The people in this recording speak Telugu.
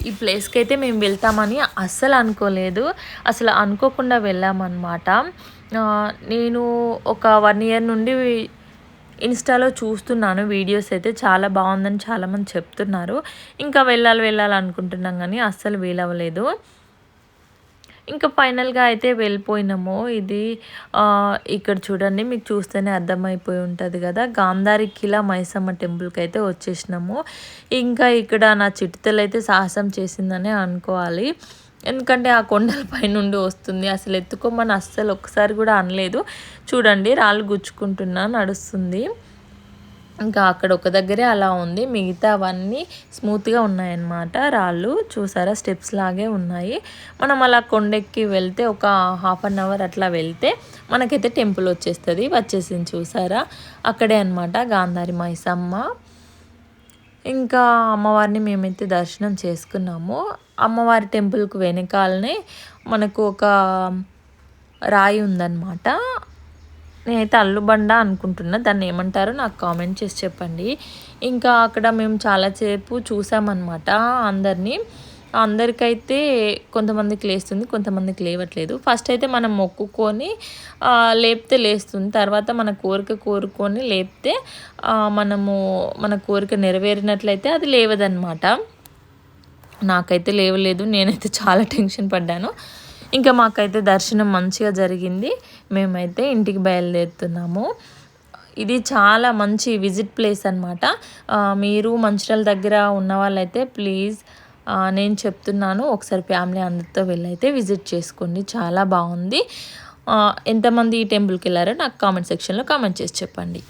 ఈ ప్లేస్కి అయితే మేము వెళ్తామని అస్సలు అనుకోలేదు. అసలు అనుకోకుండా వెళ్ళామన్నమాట. నేను ఒక 1 ఇయర్ నుండి ఇన్‌స్టాలో చూస్తున్నాను వీడియోస్ అయితే. చాలా బాగుందని చాలామంది చెప్తున్నారు. ఇంకా వెళ్ళాలనుకుంటున్నాం కానీ అస్సలు వీలవ్వలేదు. ఇంకా ఫైనల్‌గా అయితే వెళ్ళిపోయినాము. ఇది ఇక్కడ చూడండి, మీకు చూస్తేనే అర్థమైపోయి ఉంటుంది కదా, గాంధారి కిలా మైసమ్మ టెంపుల్కి అయితే వచ్చేసినాము. ఇంకా ఇక్కడ నా చిట్టుతల్లయితే సాహసం చేసిందనే అనుకోవాలి. ఎందుకంటే ఆ కొండల పైనుండి వస్తుంది. అసలు ఎత్తుకోమని అస్సలు ఒక్కసారి కూడా అనలేదు. చూడండి రాళ్ళు గుచ్చుకుంటున్నా నడుస్తుంది. ఇంకా అక్కడ ఒక దగ్గరే అలా ఉంది, మిగతా అవన్నీ స్మూత్గా ఉన్నాయన్నమాట. రాళ్ళు చూసారా, స్టెప్స్ లాగే ఉన్నాయి. మనం అలా కొండెక్కి వెళ్తే ఒక 1/2 అవర్ అట్లా వెళ్తే మనకైతే టెంపుల్ వచ్చేసింది. చూసారా, అక్కడే అనమాట గాంధారి మైసమ్మ. ఇంకా అమ్మవారిని మేమైతే దర్శనం చేసుకున్నాము. అమ్మవారి టెంపుల్కి వెనకాలనే మనకు ఒక రాయి ఉందన్నమాట. నేనైతే అల్లుబండ అనుకుంటున్నా, దాన్ని ఏమంటారో నాకు కామెంట్ చేసి చెప్పండి. ఇంకా అక్కడ మేము చాలాసేపు చూసామన్నమాట అందరికైతే కొంతమందికి లేస్తుంది, కొంతమందికి లేవట్లేదు. ఫస్ట్ అయితే మనం మొక్కుకొని లేపితే లేస్తుంది. తర్వాత మన కోరుకొని లేపితే మన కోరిక నెరవేరినట్లయితే అది లేవదన్నమాట. నాకైతే లేవలేదు, నేనైతే చాలా టెన్షన్ పడ్డాను. ఇంకా మాకైతే దర్శనం మంచిగా జరిగింది. మేమైతే ఇంటికి బయలుదేరుతున్నాము. ఇది చాలా మంచి విజిట్ ప్లేస్ అనమాట. మీరు మంచిర్యాల దగ్గర ఉన్న వాళ్ళైతే ప్లీజ్, నేను చెప్తున్నాను, ఒకసారి ఫ్యామిలీ అందరితో వెళ్ళైతే విజిట్ చేసుకోండి. చాలా బాగుంది. ఎంతమంది ఈ టెంపుల్కి వెళ్ళారో నాకు కామెంట్ సెక్షన్లో కామెంట్ చేసి చెప్పండి.